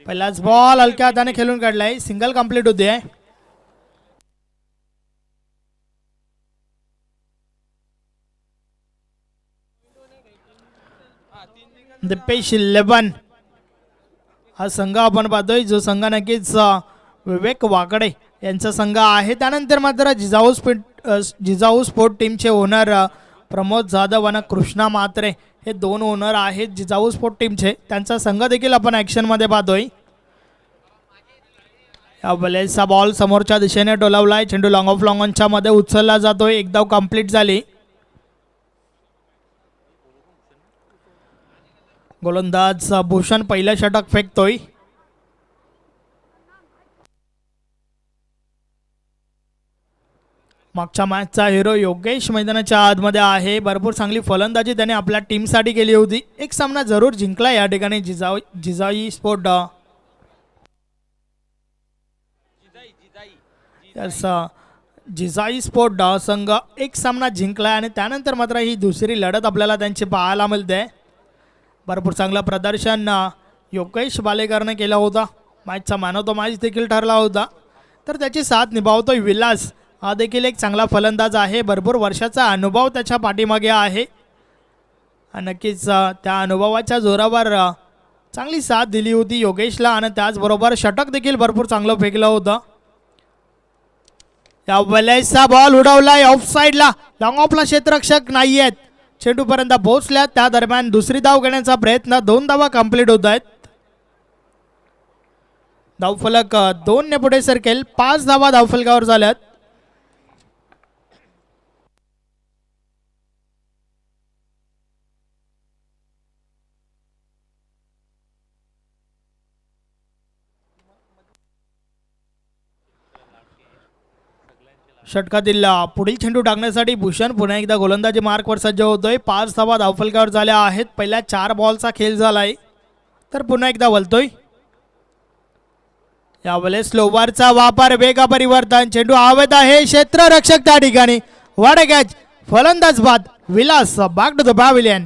पहिलाच बॉल हलक्या हाताने खेळून काढलाय, सिंगल कंप्लीट होते. दिपेश 11 हा संघ आपण पाहतोय, जो संघ नक्कीच विवेक वाकडे यांचा संघ आहे. त्यानंतर मात्र जिजाऊ स्पोर्ट टीमचे ओनर प्रमोद जाधव आणि कृष्णा म्हात्रे हे दोन ओनर आहेत जिजाऊ स्पोर्ट टीमचे. त्यांचा संघ देखील आपण ऍक्शन मध्ये पाहतोय. या वेळेचा बॉल समोरच्या दिशेने डोलावलाय, चेंडू लॉंग ऑफ लॉंग ऑनच्या मध्ये उचलला जातोय. एक धाव कंप्लीट झाली. गोलंदाज भूषण पहिलं षटक फेकतोय. मागच्या मॅचचा हिरो योगेश मैदानाच्या आतमध्ये आहे. भरपूर चांगली फलंदाजी त्याने आपल्या टीमसाठी केली होती. एक सामना जरूर जिंकला या ठिकाणी जिजाई स्पोर्ट. जिजाई स्पोर्ट संघ एक सामना जिंकला आणि त्यानंतर मात्र ही दुसरी लढत आपल्याला त्यांची पाहायला मिळते. भरपूर चांगलं प्रदर्शन योगेश बालेकरने केला होता. मॅचचा मॅन ऑफ द मॅच देखील ठरला होता. तर त्याची साथ निभावतोय विलास, हा देखील एक चांगला फलंदाज आहे. भरपूर वर्षाचा अनुभव त्याच्या पाठीमागे आहे. नक्कीच त्या अनुभवाच्या जोरावर चांगली साथ दिली होती योगेशला आणि त्याचबरोबर षटक देखील भरपूर चांगलं फेकलं होतं. या वेळेचा बॉल उडवलाय ऑफ साईडला, लॉंग ऑफला क्षेत्ररक्षक नाही आहेत, चेंडूपर्यंत पोहोचल्या. त्या दरम्यान दुसरी धाव घेण्याचा प्रयत्न, 2 धावा कंप्लीट होत आहेत. धावफलक 2 ने पुढे सरकेल. 5 धावा धावफलकावर झाल्यात. षटकातील पुढील चेंडू टाकण्यासाठी भूषण पुन्हा एकदा गोलंदाजी मार्कवर सज्ज होतोय. 5 धावा धावफलकावर झाल्या आहेत. पहिल्या 4 बॉलचा खेळ झालाय, तर पुन्हा एकदा वलतोय. यावेळेस स्लोवरचा वापर, वेगा परिवर्तन, चेंडू हवेत आहे, क्षेत्ररक्षक त्या ठिकाणी. वाडा कॅच, फलंदाज बाद Vilas back to the pavilion.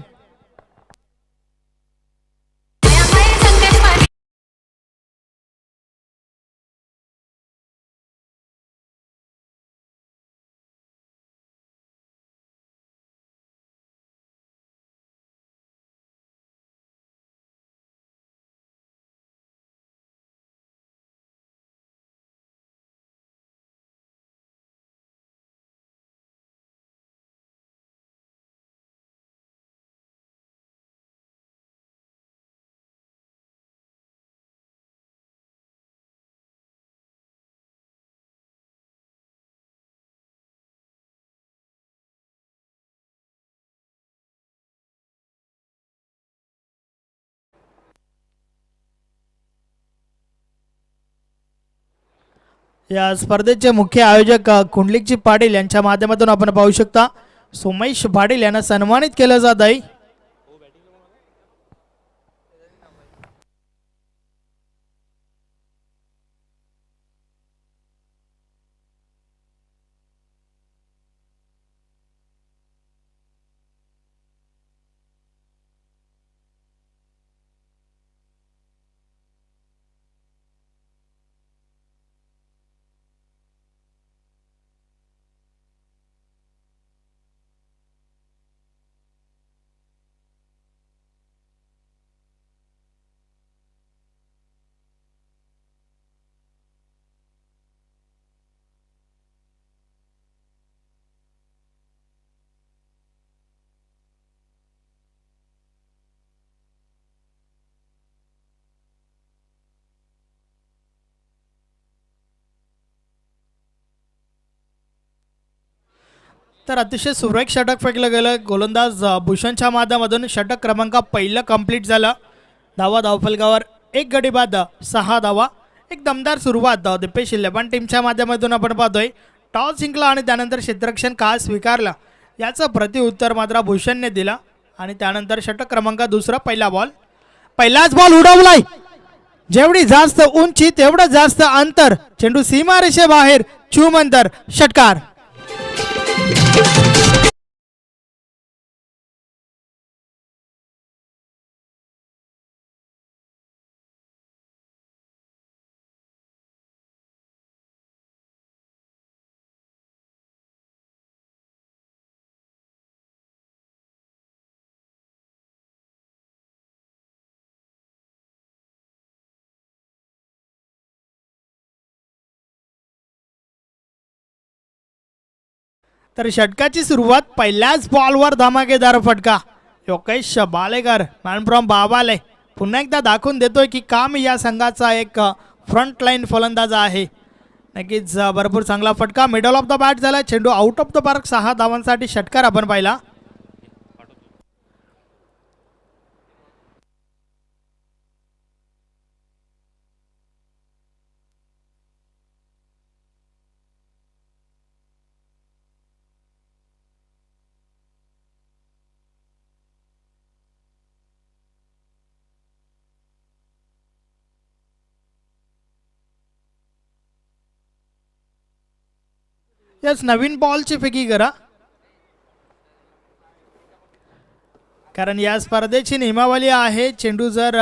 या स्पर्धेचे मुख्य आयोजक कुंडलिकजी पाटील यांच्या माध्यमातून आपण पाहू शकता सोमेश पाटील यांना सन्मानित केलं जात आहे. तर अतिशय सुरेख षटक फेकलं गेलं. गोलंदाज भूषणच्या माध्यमातून षटक क्रमांक पहिलं कंप्लीट झालं. धावा धावफलकावर 1 गडी बाद 6 धावा. एक दमदार सुरुवात दिपेश 11 टीमच्या माध्यमातून आपण पाहतोय. टॉस जिंकला आणि त्यानंतर क्षेत्ररक्षण का स्वीकारला याचं प्रत्युत्तर मात्र भूषणने दिला आणि त्यानंतर षटक क्रमांक दुसरा पहिला बॉल, पहिलाच बॉल उडवलाय. जेवढी जास्त उंची तेवढं जास्त अंतर, चेंडू सीमारेषेबाहेर, चुमंतर, षटकार. तर षटकाची सुरुवात पहिल्याच बॉलवर धमाकेदार फटका. योगेश बालेकर मॅन फ्रॉम बाबाले पुन्हा एकदा दाखवून देतोय की काम या संघाचा एक फ्रंट लाईन फलंदाज आहे. नक्कीच भरपूर चांगला फटका. मिडल ऑफ द बॅट झाला. चेंडू आउट ऑफ द पार्क. 6 धावांसाठी षटकार आपण पाहिला. यस, नवीन बॉलची फेकी करा, कारण या स्पर्धेची नियमावली आहे चेंडू जर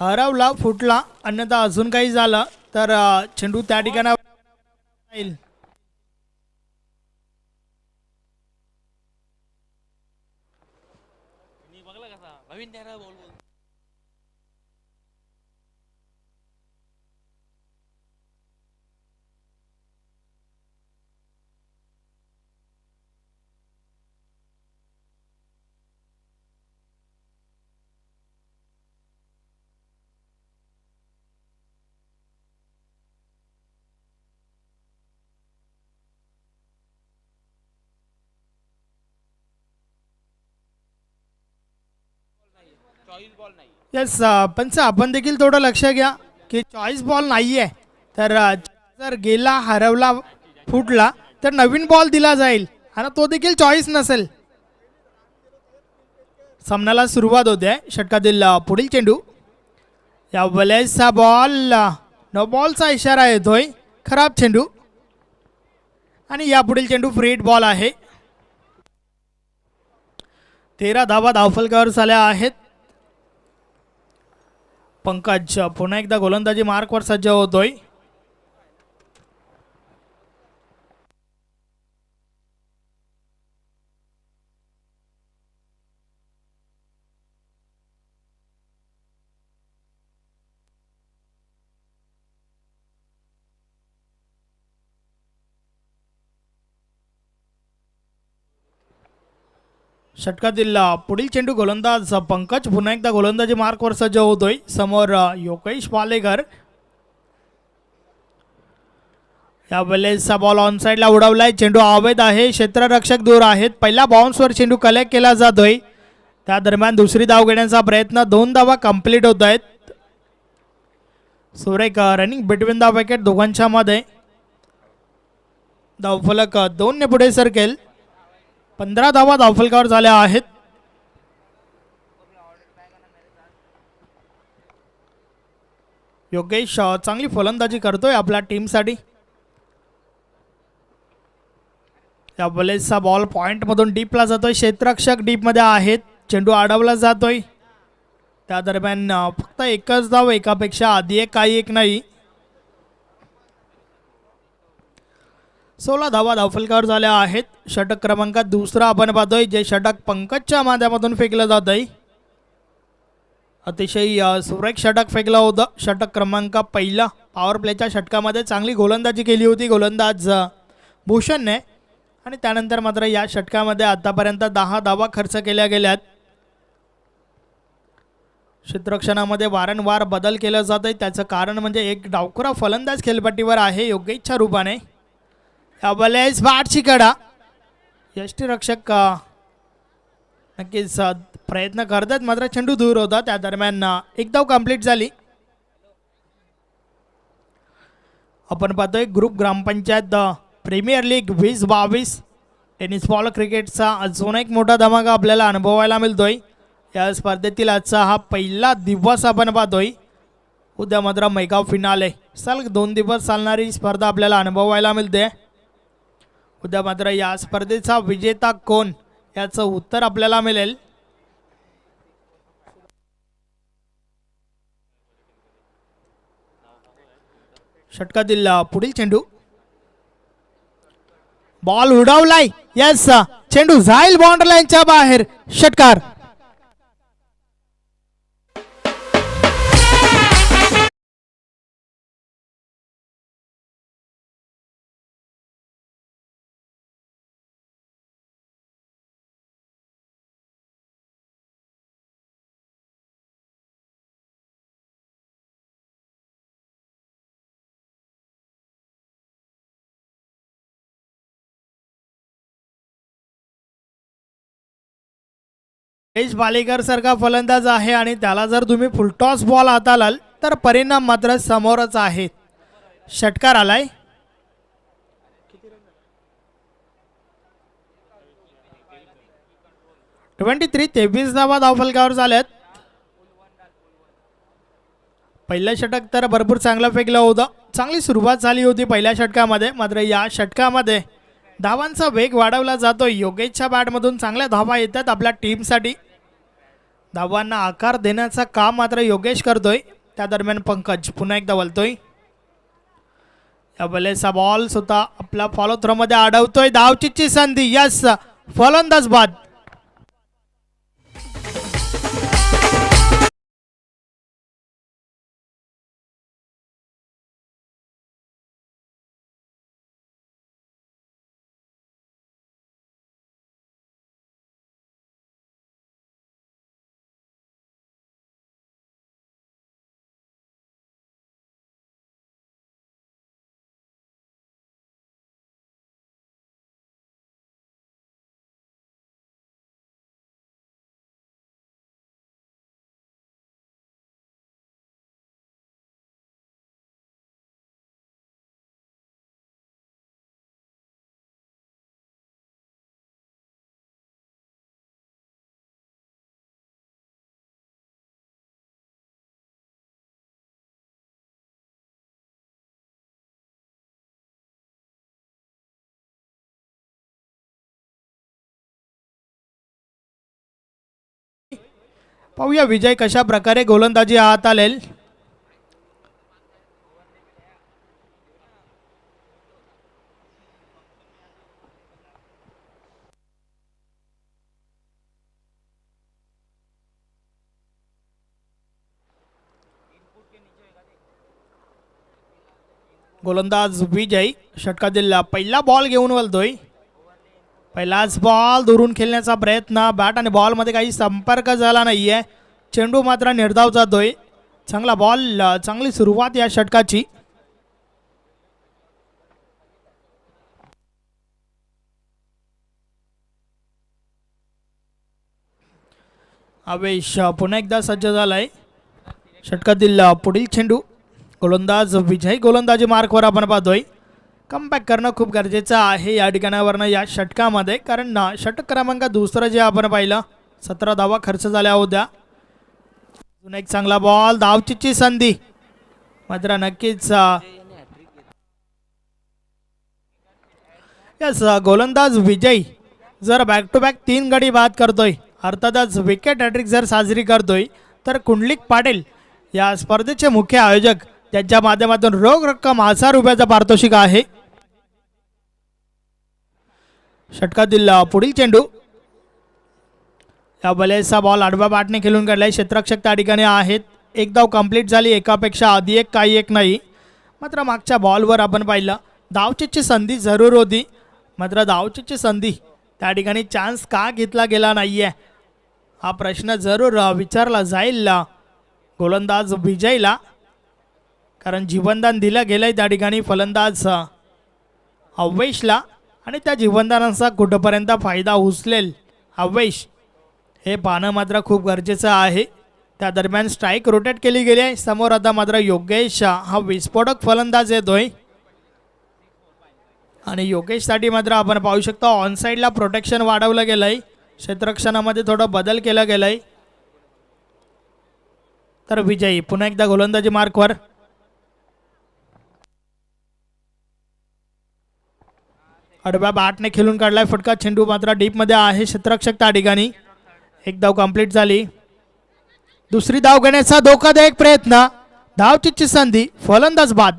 हरवला फुटला अन्यथा अजून काही झालं तर चेंडू त्या ठिकाणी येईल. यस पंच, आपण देखील थोडं लक्ष घ्या की चॉईस बॉल नाही आहे, तर जर गेला हरवला फुटला तर नवीन बॉल दिला जाईल आणि तो देखील चॉईस नसेल. सामन्याला सुरुवात होते. षटकातील पुढील चेंडू. या वेळेसचा बॉल नो बॉलचा इशारा येतोय. खराब चेंडू आणि या पुढील चेंडू फ्री हिट बॉल आहे. 13 धावा धावफलकावर झाल्या आहेत. पंकज पुन्हा एकदा गोलंदाजी मार्कवर सज्ज होतोय. षटकातील पुढील चेंडू. गोलंदाज पंकज पुन्हा एकदा गोलंदाजी मार्कवर सज्ज होतोय. समोर योगेश बालेकर. या वेळेसचा बॉल ऑन साईडला उडवलाय. चेंडू अवैध आहे. क्षेत्ररक्षक दूर आहेत. पहिल्या बाउन्सवर चेंडू कलेक्ट केला जातोय. त्या दरम्यान दुसरी धाव घेण्याचा प्रयत्न. 2 धावा कंप्लीट होत आहेत. सुरेख रनिंग बिटवीन द विकेट दोघांच्या मध्ये. धावफलक 2 ने पुढे सरकेल. 15 धावा धावफलकावर झाल्या आहेत. योगेश चांगली फलंदाजी करतोय आपल्या टीमसाठी. या वेळेसचा बॉल पॉइंट मधून डीपला जातोय. क्षेत्ररक्षक डीप मध्ये आहेत. चेंडू अडवला जातोय. त्या दरम्यान फक्त एकच धाव, एकापेक्षा आधी एक काही एक नाही. 16 धावा धावफलकावर झाल्या आहेत. षटक क्रमांकात दुसरा आपण पाहतोय, जे षटक पंकजच्या माध्यमातून फेकलं जात आहे. अतिशय सुरेख षटक फेकलं होतं. षटक क्रमांक पहिला. पॉवर प्लेच्या षटकामध्ये चांगली गोलंदाजी केली होती गोलंदाज भूषणने, आणि त्यानंतर मात्र या षटकामध्ये आतापर्यंत 10 धावा खर्च केल्या गेल्यात. क्षेत्ररक्षणामध्ये वारंवार बदल केला जात आहे. त्याचं कारण म्हणजे एक डावखुरा फलंदाज खेळपट्टीवर आहे योगेशच्या रूपाने. यावेळेस बॅटची कडा. यष्टीरक्षक नक्कीच प्रयत्न करतात, मात्र चेंडू दूर होता. त्या दरम्यान एक धाव कंप्लीट झाली. आपण पाहतोय ग्रुप ग्रामपंचायत प्रीमियर लीग 2022 टेनिस बॉल क्रिकेटचा अजून एक मोठा धमाका आपल्याला अनुभवायला मिळतोय. या स्पर्धेतील आजचा हा पहिला दिवस आपण पाहतोय. उद्या मात्र मेगा फिनाले. सलग 2 दिवस चालणारी स्पर्धा आपल्याला अनुभवायला मिळते. उद्या मात्र या स्पर्धेचा विजेता कोण याचं उत्तर आपल्याला मिळेल. षटकातील पुढील चेंडू. बॉल उडवलाय. यस, चेंडू जाईल बाउंड्री लाईनच्या बाहेर. षटकार. बालेकर सारखा फलंदाज आहे आणि त्याला जर तुम्ही फुलटॉस बॉल हाताळाल तर परिणाम मात्र समोरच आहेत. षटकार आलाय. 23 धावा धावफलकावर झाल्यात. पहिलं षटक तर भरपूर चांगलं फेकलं होतं. चांगली सुरुवात झाली होती पहिल्या षटकामध्ये. मात्र या षटकामध्ये धावांचा वेग वाढवला जातोय. योगेशच्या बॅटमधून चांगल्या धावा येतात आपल्या टीमसाठी. धावांना आकार देण्याचं काम मात्र योगेश करतोय. त्या दरम्यान पंकज पुन्हा एकदा वळतोय. या बलेचा बॉल सुद्धा आपला फॉलो थ्रो मध्ये अडवतोय. धावचीची संधी. यस, फलंदाज बाद. पाहूया विजय कशा प्रकारे गोलंदाजी हाताळेल. गोलंदाज विजय षटकातील पहिला बॉल घेऊन वळतोय. पहिलाच बॉल दुरून खेळण्याचा प्रयत्न. बॅट आणि बॉल मध्ये काही संपर्क झाला नाहीये. चेंडू मात्र निर्धाव जातोय. चांगला बॉल, चांगली सुरुवात या षटकाची. आवेश पुन्हा एकदा सज्ज झालाय. षटकातील पुढील चेंडू. गोलंदाज विजय गोलंदाजी मार्कवर आपण पाहतोय. कमबॅक करणं खूप गरजेचं आहे या ठिकाणावरनं या षटकामध्ये. कारण षटक क्रमांक दुसरं जे आपण पाहिलं 17 धावा खर्च झाल्या होत्या. अजून एक चांगला बॉल. धावचीची संधी. मात्र नक्कीच यस, गोलंदाज विजय जर बॅक टू बॅक 3 गडी बाद करतोय, अर्थातच विकेट हॅट्रिक जर साजरी करतोय, तर कुंडलिक पाटील या स्पर्धेचे मुख्य आयोजक त्यांच्या माध्यमातून रोख रक्कम 1000 रुपयाचा पारितोषिक आहे. षटकातील पुढील चेंडू. या बलेचा बॉल आडव्या बॅटने खेळून काढलाय. क्षेत्ररक्षक त्या ठिकाणी आहेत. एक धाव कंप्लीट झाली. एकापेक्षा आधी एक, काही एक नाही. मात्र मागच्या बॉलवर आपण पाहिलं धावचीची संधी जरूर होती. मात्र धावचीची संधी त्या ठिकाणी चान्स का घेतला गेला नाहीये हा प्रश्न जरूर विचारला जाईल गोलंदाज विजयला. कारण जीवनदान दिलं गेलंय त्या ठिकाणी फलंदाज अवेशला. आणि त्या जीवनदानाचा कुठपर्यंत फायदा उचलेल अवेश हे पाहणं मात्र खूप गरजेचं आहे. त्या दरम्यान स्ट्राईक रोटेट केली गेली आहे. समोर आता मात्र योगेश हा विस्फोटक फलंदाज येतोय. आणि योगेशसाठी मात्र आपण पाहू शकतो ऑन साईडला प्रोटेक्शन वाढवलं गेलं आहे. क्षेत्ररक्षणामध्ये थोडं बदल केला गेला आहे. तर विजय पुन्हा एकदा गोलंदाजी मार्कवर. आडव्या बॅटने खेळून काढलाय. फटका चेंडू मात्र डीपमध्ये आहे. क्षेत्ररक्षक त्या ठिकाणी. एक धाव कंप्लीट झाली. दुसरी धाव घेण्याचा धोकादायक प्रयत्न. धावचीची संधी. फलंदाज बाद.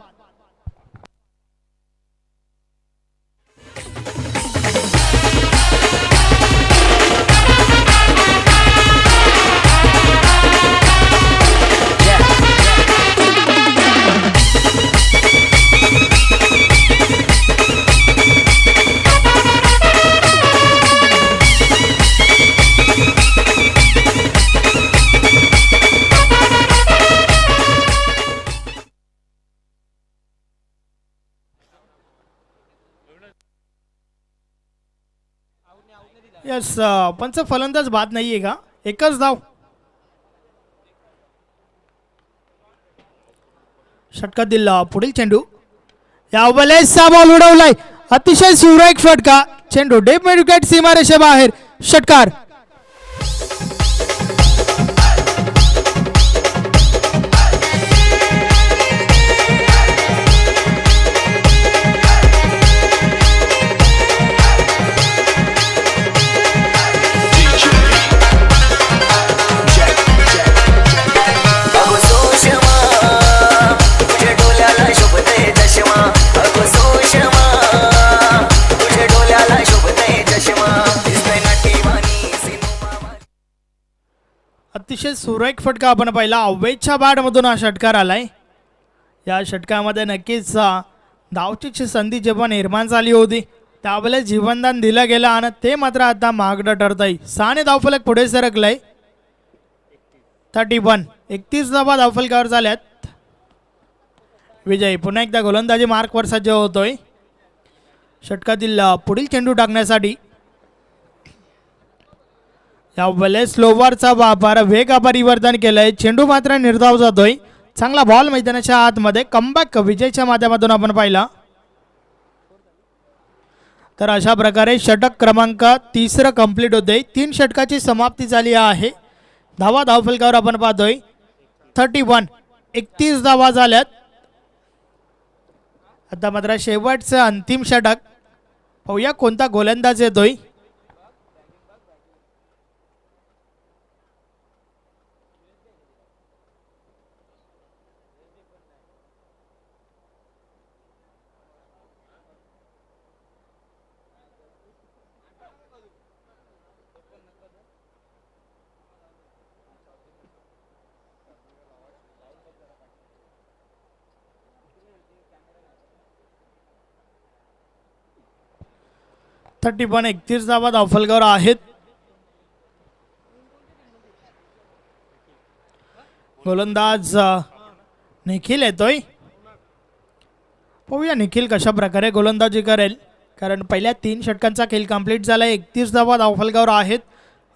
यस, पंच फलंदाज बाद नाहीये का? एकच धाव. षटकातील पुढील चेंडू या वेळेसचा बॉल उडवलाय. अतिशय सुरेख फटका. चेंडू डीप मिड विकेट सीमारेषेबाहेर. षटकार. अतिशय सुरेख फटका आपण पाहिला. अव्वेच्या बॅटमधून हा षटकार आलाय. या षटकामध्ये नक्कीच धावचीची संधी जेव्हा निर्माण झाली होती त्यावेळेस जीवनदान दिलं गेलं आणि ते मात्र आता महागडं ठरत आहे. 6 धावफलक पुढे सरकलाय. 31 31 धावा धावफलकावर झाल्यात. विजय पुन्हा एकदा गोलंदाजी मार्कवर सज्ज होतोय. षटकातील पुढील चेंडू टाकण्यासाठी या वेळेस स्लोवरचा वापर वेग परिवर्तन केलंय. चेंडू मात्र निर्धाव जातोय. चांगला बॉल मैदानाच्या आतमध्ये कमबॅक विजयच्या माध्यमातून आपण पाहिला. तर अशा प्रकारे षटक क्रमांक 3 कंप्लीट होते. 3 षटकाची समाप्ती झाली आहे. धावा धावफलकावर आपण पाहतोय 31 31 धावा झाल्यात. आता मात्र शेवटचं अंतिम षटक. पाहूया कोणता गोलंदाज येतोय. थर्टी 31 धावा धावफलकावर आहेत. गोलंदाज निखिल येतोय. पाहूया निखिल कशा प्रकारे गोलंदाजी करेल. कारण पहिल्या 3 षटकांचा खेळ कंप्लीट झाला. 31 धावा धावफलकावर आहेत.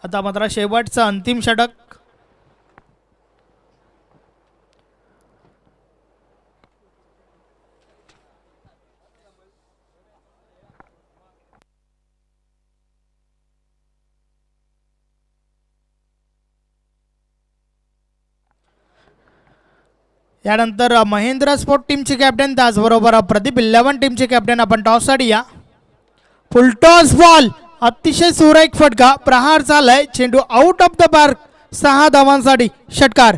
आता मात्र शेवटचं अंतिम षटक. यानंतर महेंद्र स्पोर्ट टीमचे कॅप्टन त्याचबरोबर प्रदीप 11 टीमचे कॅप्टन आपण टॉससाठी या. Full toss ball. अतिशय सुरेख फटका. प्रहार झालाय. चेंडू आउट ऑफ द पार्क. 6 धावांसाठी. षटकार.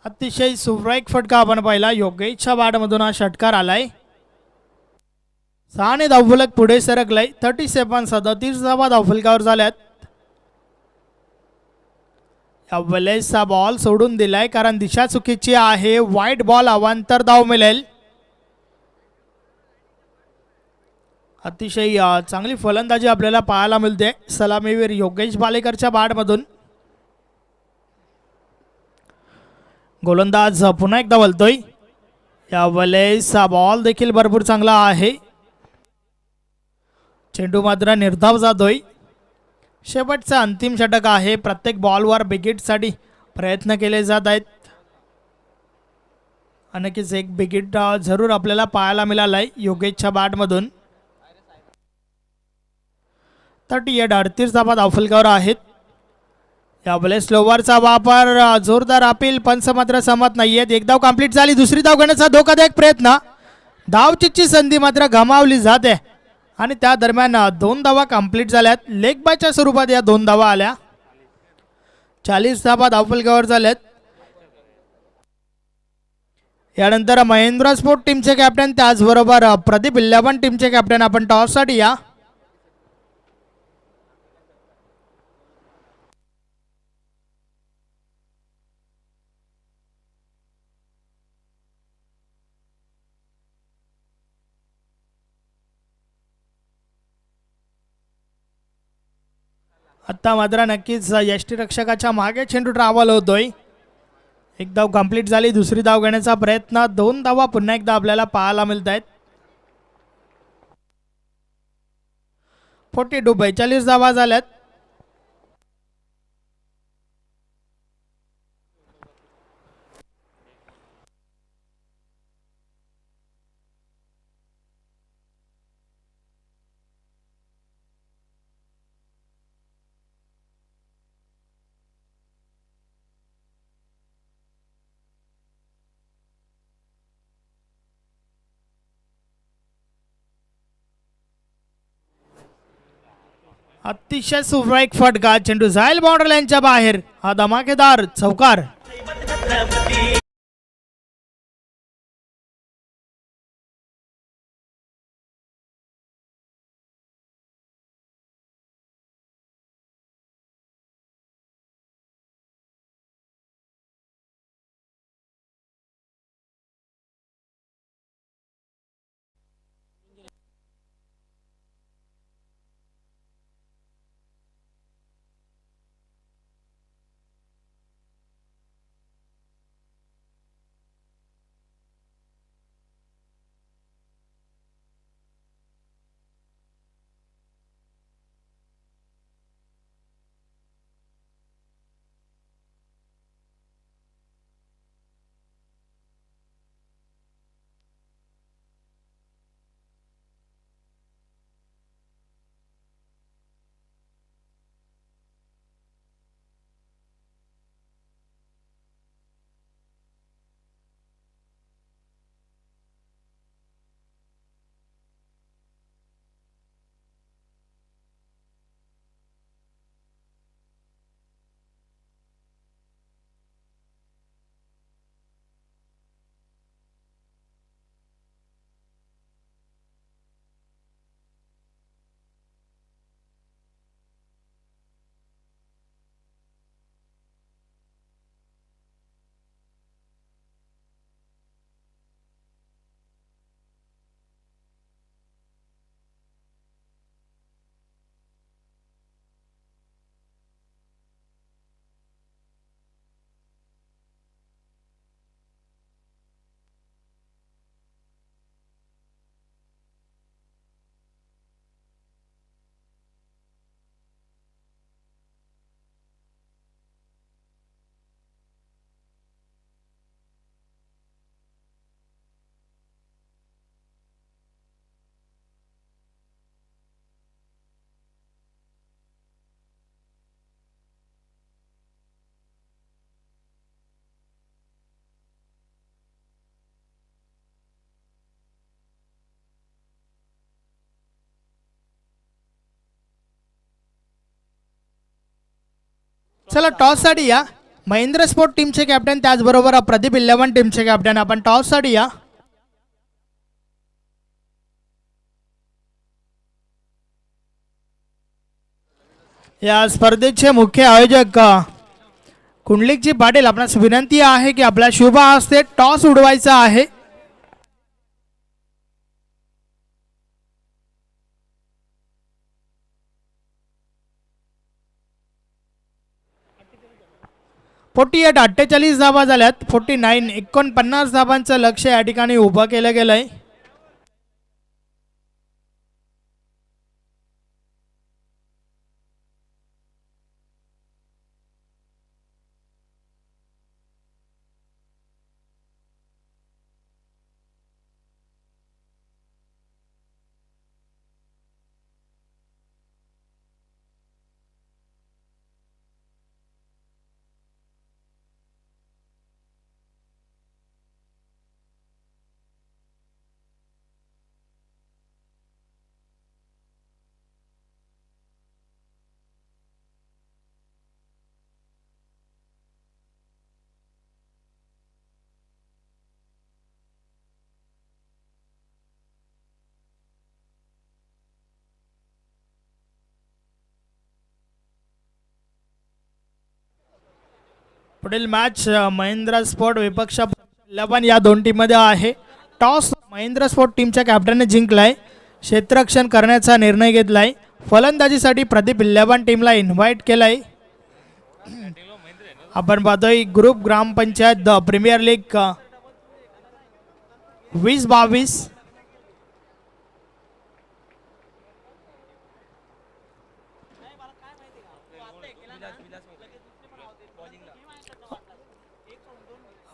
अतिशय सुरेख फटका आपण पाहिला. योगेशच्या बॅटमधून हा षटकार आलाय. 6 धावफलक पुढे सरकलाय. 37 धावा धावफलकावर झाल्यात. या वेळेस हा बॉल सोडून दिलाय कारण दिशा चुकीची आहे. वाईट बॉल अवांतर धाव मिळेल. अतिशय चांगली फलंदाजी आपल्याला पाहायला मिळते सलामीवीर योगेश बालेकरच्या बॅटमधून. गोलंदाज पुन्हा एकदा वळतोय. या वेळेस हा बॉल देखील भरपूर चांगला आहे. चेंडू मात्र निर्धाव जातोय. शेवटचा अंतिम षटक आहे. प्रत्येक बॉलवर बिगिटसाठी प्रयत्न केले जात आहेत. नक्कीच एक बिगिट जरूर आपल्याला पाहायला मिळालाय योगेशच्या बॅटमधून. 38 धावा धावफलकावर आहेत. यावेळेस स्लोवरचा वापर जोरदार अपील. पंच मात्र सहमत नाहीयेत. एक धाव कंप्लीट झाली. दुसरी धाव घेण्याचा धोकादायक प्रयत्न. धावचीची संधी मात्र गमावली जाते आणि त्या दरम्यान 2 धावा कंप्लीट झाल्यात. लेग बायच्या स्वरूपात या 2 धावा आल्या. 40 धावा धावफलकावर झाल्यात. यानंतर महेंद्र स्पोर्ट टीमचे कॅप्टन त्याचबरोबर प्रदीप 11 टीमचे कॅप्टन आपण टॉससाठी या. आता मात्र नक्कीच यष्टीरक्षकाच्या मागे चेंडू ट्रॅव्हल होतोय. एक धाव कंप्लीट झाली. दुसरी धाव घेण्याचा प्रयत्न. 2 धावा पुन्हा एकदा आपल्याला पाहायला मिळत आहेत. 42 धावा झाल्यात. अतिशय सुरेख फटका. चेंडू जाईल बाउंड्री लाईनच्या बाहेर. हा धमाकेदार चौकार. चला टॉस साठी या. महेंद्र स्पोर्ट टीमचे कॅप्टन त्याचबरोबर प्रदीप 11 टीमचे कॅप्टन. आपण टॉस साठी या. या स्पर्धेचे मुख्य आयोजक कुंडलिकजी पाटील, आपणास विनंती आहे की आपल्या शुभ हस्ते टॉस उडवायचा आहे. फोर्टी 48 धावा झाल्यात. 49 धावांचं लक्ष या ठिकाणी उभं केलं गेलंय. पुढील मॅच महेंद्र स्पोर्ट विपक्ष 11 या दोन टीममध्ये आहे. टॉस महेंद्र स्पोर्ट टीमच्या कॅप्टनने जिंकलाय. क्षेत्ररक्षण करण्याचा निर्णय घेतलाय. फलंदाजीसाठी प्रदीप 11 टीमला इन्व्हाइट केलंय. आपण पाहतोय group Grampanchayat the premier league 20-22.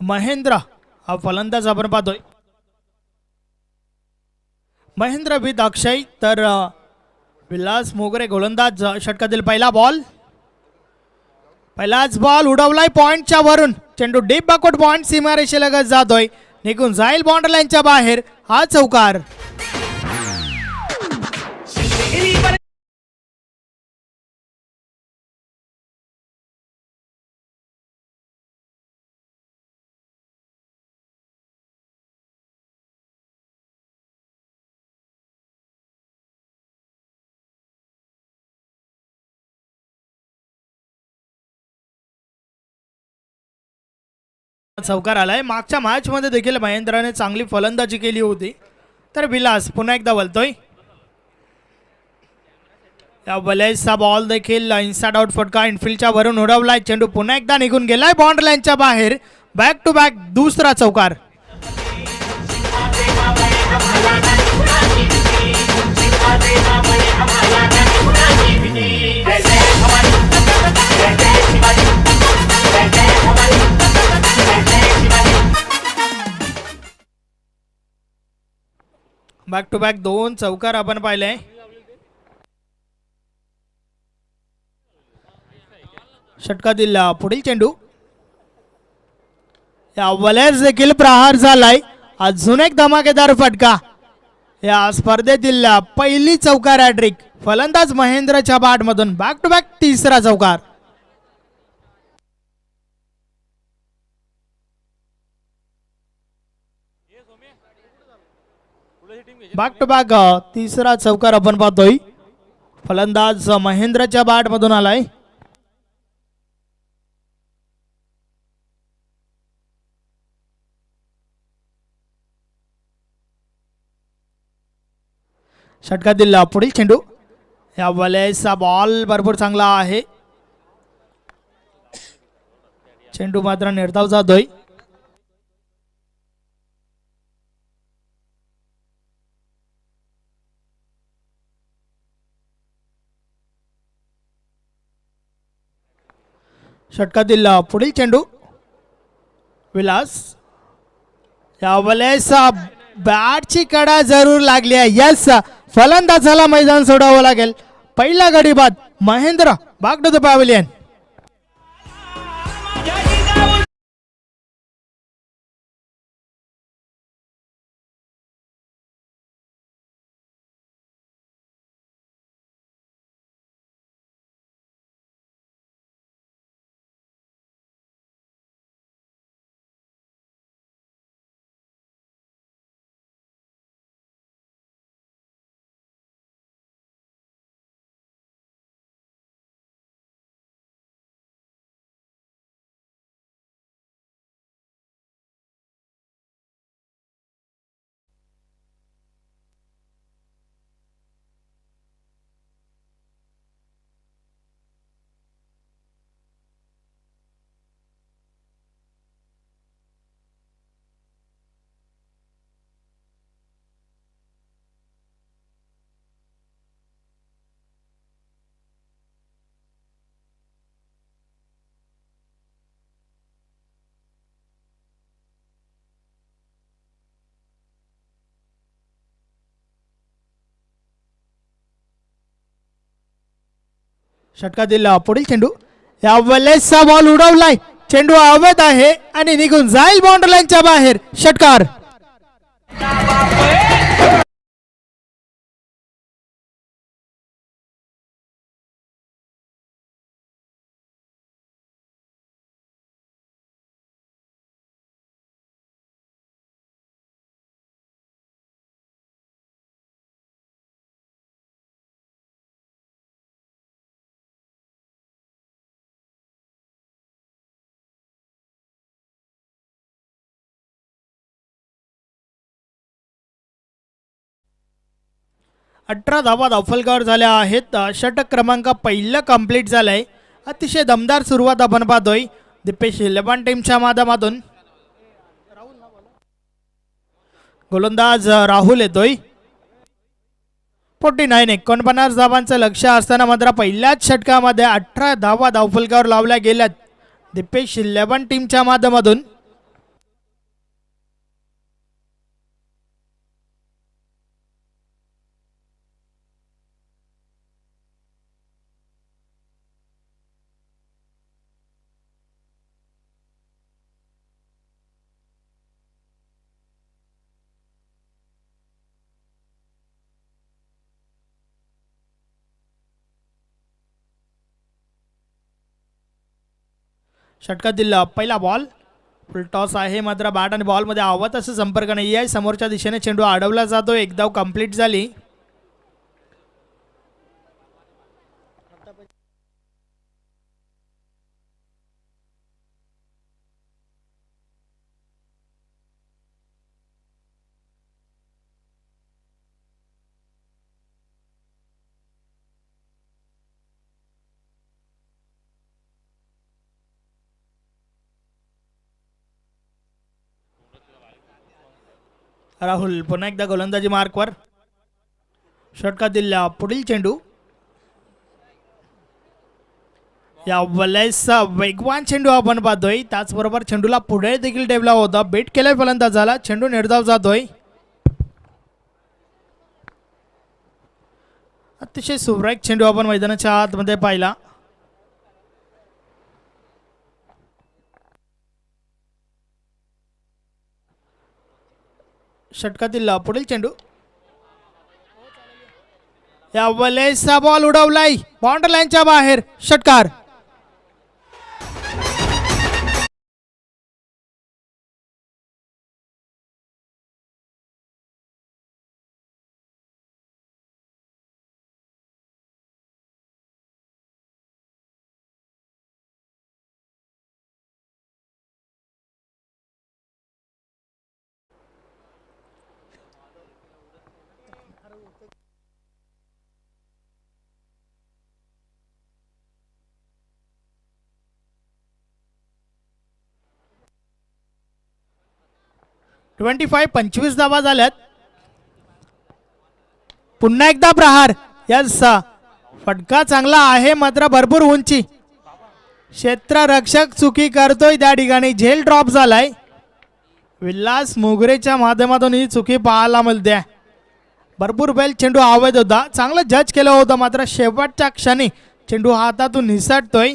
Mahendra हा फलंदाज आपण पाहतोय. महेंद्र विथ अक्षय, तर विलास मोगरे गोलंदाज. षटकातील पहिला बॉल, पहिलाच बॉल उडवलाय पॉइंटच्या वरून. चेंडू डीप बॅकवर्ड पॉइंट सीमारेषेलगत जातोय, निघून जाईल बाउंड्री लाईनच्या बाहेर. हा चौकार. चौकार आलाय. मागच्या मॅच मध्ये देखील महेंद्राने चांगली फलंदाजी केली होती. तर विलास पुन्हा एकदा वलतोय. या वलेसचा बॉल देखील इनसाइड आउट फटका इनफिल्डच्या वरून उडवलाय. चेंडू पुन्हा एकदा निघून गेलाय बाउंड्री लाईनच्या बाहेर. बॅक टू बॅक दुसरा चौकार. बॅक टू बॅक दोन चौकार आपण पाहिले. षटकातील पुढील चेंडू. या वलेस देखील प्रहार झालाय. अजून एक धमाकेदार फटका. या स्पर्धेतील पहिली चौकार हॅट्रिक फलंदाज महेंद्रच्या बॅट मधून. बॅक टू बॅक तिसरा चौकार. बॅक टू बॅक तिसरा चौकार आपण पाहतोय. फलंदाज महेंद्रच्या बॅट मधून आलाय. षटकातील पुढील चेंडू. या वलेसचा बॉल भरपूर चांगला आहे. चेंडू मात्र निर्धाव जातोय. षटकातील पुढील चेंडू. विलास, या वलेसचा बॅटची कडा जरूर लागली आहे. यस, फलंदाजाला मैदान सोडावं लागेल. पहिला गडी बाद Mahendra. Back to the pavilion. षटकातील पुढील चेंडू. या वलेसचा बॉल उडवलाय. चेंडू अवैध आहे आणि निघून जाईल बाउंड्री लाईनच्या बाहेर. षटकार. 18 धावा धावफलकावर झाल्या आहेत. षटक क्रमांक पहिलं कंप्लीट झालंय. अतिशय दमदार सुरुवात आपण पाहतोय दिपेश 11 टीमच्या माध्यमातून. गोलंदाज राहुल येतोय. 49 49 धावांचं लक्ष असताना मात्र पहिल्याच षटकामध्ये 18 धावा धावफलकावर लावल्या गेल्यात दिपेश 11 टीमच्या माध्यमातून. षटकातील पहिला बॉल फुल टॉस आहे मात्र बॅट आणि बॉलमध्ये आवत असं संपर्क नाही आहे. समोरच्या दिशेने चेंडू अडवला जातो. एक धाव कंप्लीट झाली. राहुल पुन्हा एकदा गोलंदाजी मार्कवर. षटकातील पुढील चेंडू या वलयचा वेगवान चेंडू आपण पाहतोय. त्याचबरोबर चेंडूला पुढे देखील डेवला होता. बेट केलाय फलंदाजाला. चेंडू निर्धाव जातोय. अतिशय सुरेख चेंडू आपण मैदानाच्या आतमध्ये पाहिला. षटकातील पुढील चेंडू या वलेचा बॉल उडवलाय बाउंड्री लाईनच्या बाहेर. षटकार. ट्वेंटी 25 धावा झाल्यात. पुन्हा एकदा प्रहार. यस फटका चांगला आहे मात्र भरपूर उंची. क्षेत्ररक्षक चुकी करतोय त्या ठिकाणी. झेल ड्रॉप झालाय. विलास मोगरेच्या माध्यमातून ही चुकी पाहायला मिळते. भरपूर वेळ चेंडू आवत होता. चांगलं जज केलं होतं मात्र शेवटच्या क्षणी चेंडू हातातून निसटतोय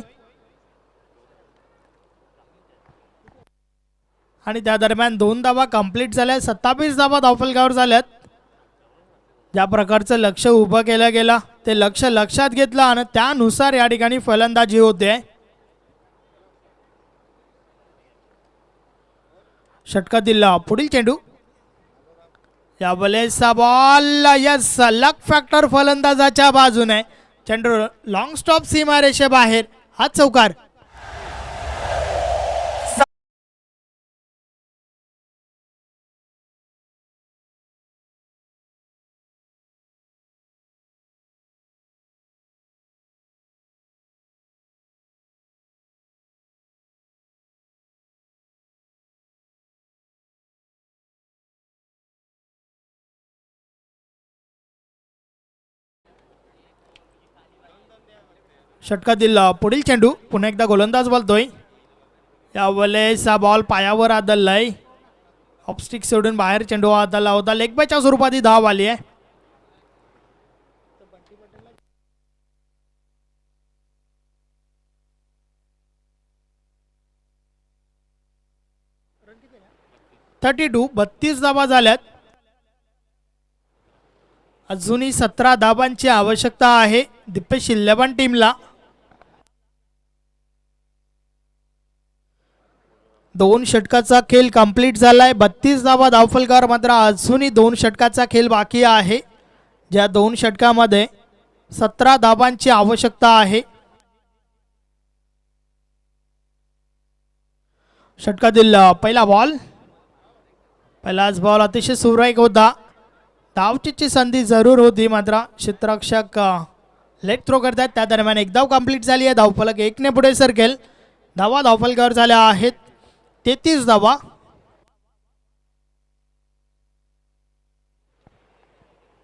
आणि त्या दरम्यान 2 धावा कंप्लीट झाल्या. 27 धावा धावफलकावर झाल्यात. ज्या प्रकारचं लक्ष उभं केलं गेलं ते लक्ष लक्षात घेतलं आणि त्यानुसार या ठिकाणी फलंदाजी होते. षटकातील पुढील चेंडू या बलेचा बॉल. यस लक फॅक्टर फलंदाजाच्या बाजूने. चेंडू लॉंग स्टॉप सीमारेषे बाहेर. हा चौकार. षटकातील पुढील चेंडू पुन्हा एकदा गोलंदाज बोलतोय. या वलेचा बॉल पायावर आदळलाय. ऑफस्टिक सोडून बाहेर चेंडू आदळला होता. लेग बायच्या स्वरूपात ही धाव आली आहे. थर्टी 32 धावा झाल्यात. अजूनही 17 धावांची आवश्यकता आहे दिपेश 11 टीमला. 2 षटकाचा खेळ कंप्लीट झालाय. 32 धावा धावफलकावर मात्र अजूनही 2 षटकाचा खेळ बाकी आहे. ज्या 2 षटकामध्ये 17 धावांची आवश्यकता आहे. षटकातील पहिला बॉल. पहिलाच बॉल अतिशय सुरेख होता. धावचीची संधी जरूर होती, मात्र क्षेत्ररक्षक लेग थ्रो करतात. त्या दरम्यान एक धाव कंप्लीट झाली आहे. धावफलक 1 ने पुढे सरकेल. धावा धावफलकावर झाल्या आहेत 33 धावा.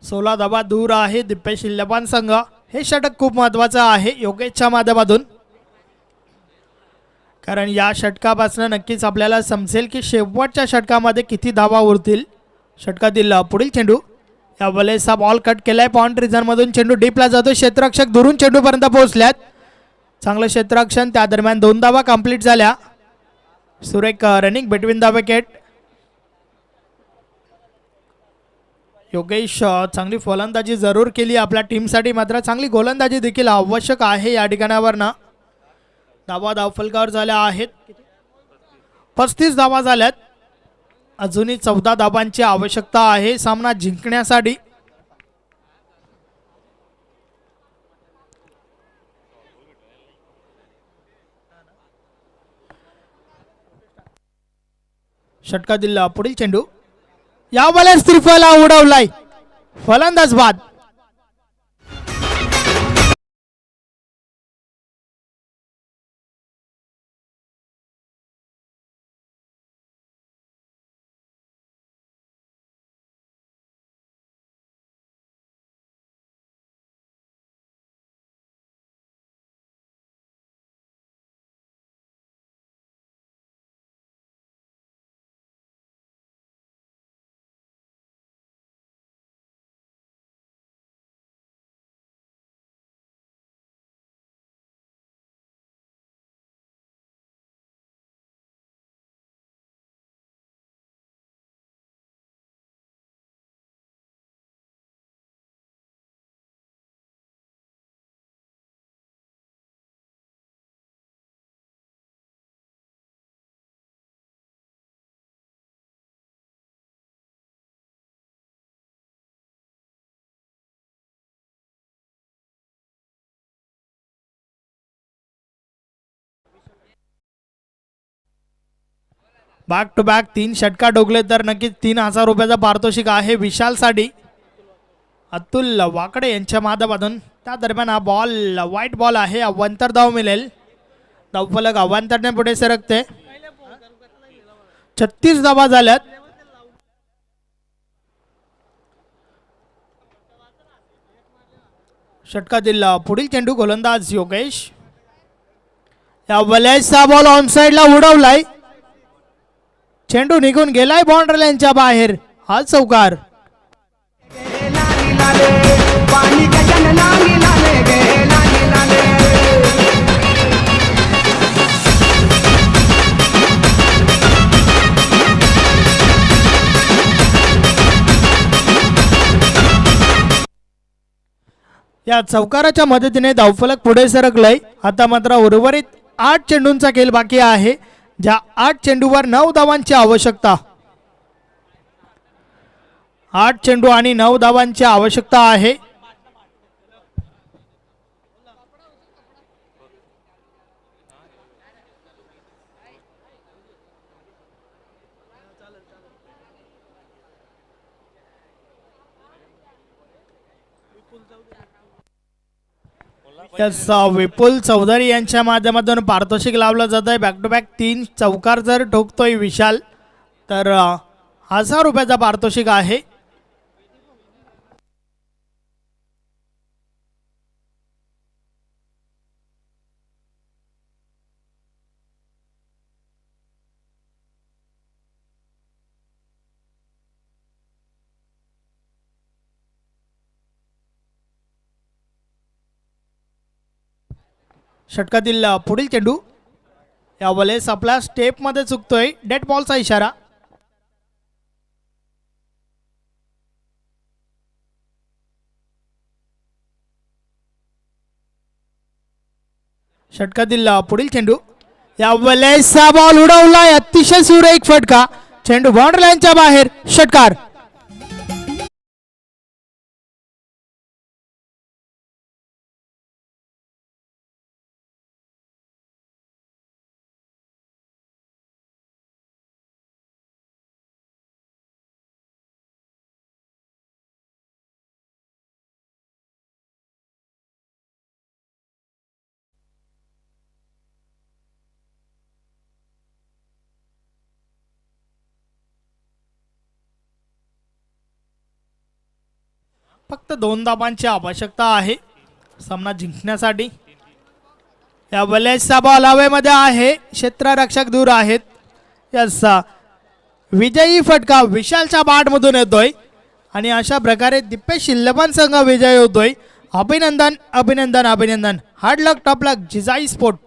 सोळा धावा दूर आहे दिपेश शिल्लपान संघ. हे षटक खूप महत्वाचं आहे योगेशच्या माध्यमातून, कारण या षटकापासून नक्कीच आपल्याला समजेल की शेवटच्या षटकामध्ये किती धावा उरतील. षटकातील पुढील चेंडू या वेळेस बॉल कट केलाय. पॉइंट रिझनमधून चेंडू डीपला जातो. क्षेत्ररक्षक दुरून चेंडूपर्यंत पोहोचल्यात. चांगलं क्षेत्ररक्षण. त्या दरम्यान 2 धावा कंप्लीट झाल्या. सुरेख running between the wicket. Yogesh चांगली फलंदाजी जरूर केली आपल्या टीमसाठी, मात्र चांगली गोलंदाजी देखील आवश्यक आहे या ठिकाणावरनं. धावा धावफलकावर झाल्या आहेत 35 धावा झाल्यात. अजूनही 14 धावांची आवश्यकता आहे सामना जिंकण्यासाठी. षटकातील पुढील चेंडू या वेळेस त्रिफला उडवलाय. फलंदाज बाद. बॅक टू बॅक 3 षटका डोकले तर नक्कीच 3000 रुपयाचा पारितोषिक आहे विशालसाठी. अतुल वाकडे यांच्या माध्यमातून. त्या दरम्यान हा बॉल वाईट बॉल आहे. अवांतर धाव मिळेल. धावफलक अवांतरने पुढे सरकते. 36 धावा झाल्यात. षटकातील पुढील चेंडू गोलंदाज योगेश. या वेळेसचा बॉल ऑन साइडला उडवलाय. चेंडू निघून गेलाय बाउंड्री लाईनच्या बाहेर. हा चौकार. या चौकाराच्या मदतीने धावफलक पुढे सरकलंय. आता मात्र उर्वरित 8 चेंडूंचा खेळ बाकी आहे, ज्या 8 चेंडूवर 9 धावांची आवश्यकता. 8 चेंडू आणि 9 धावांची आवश्यकता आहे. विपुल चौधरी यांच्या माध्यमातून पारितोषिक लावलं जात आहे. बॅक टू बॅक 3 चौकार जर ठोकतोय विशाल तर 1000 रुपयाचा पारितोषिक आहे. षटकातील पुढील चेंडू या वेळेस आपला स्टेप मध्ये चुकतोय. डेड बॉलचा इशारा. षटकातील पुढील चेंडू या वेळेस बॉल उडवलाय. अतिशय सुरेख फटका. चेंडू बाउंड्री लाईनच्या बाहेर. षटकार. फक्त 2 धावांची आवश्यकता आहे सामना जिंकण्यासाठी. या बॉलचा बॉल हवेमध्ये आहे, क्षेत्ररक्षक दूर आहेत. याचा विजयी फटका विशालच्या बॅटमधून येतोय आणि अशा प्रकारे दिपेश शिल्लपन संघ विजय होतोय. अभिनंदन अभिनंदन अभिनंदन. हार्ड लक टॉप लक जिजाई स्पोर्ट.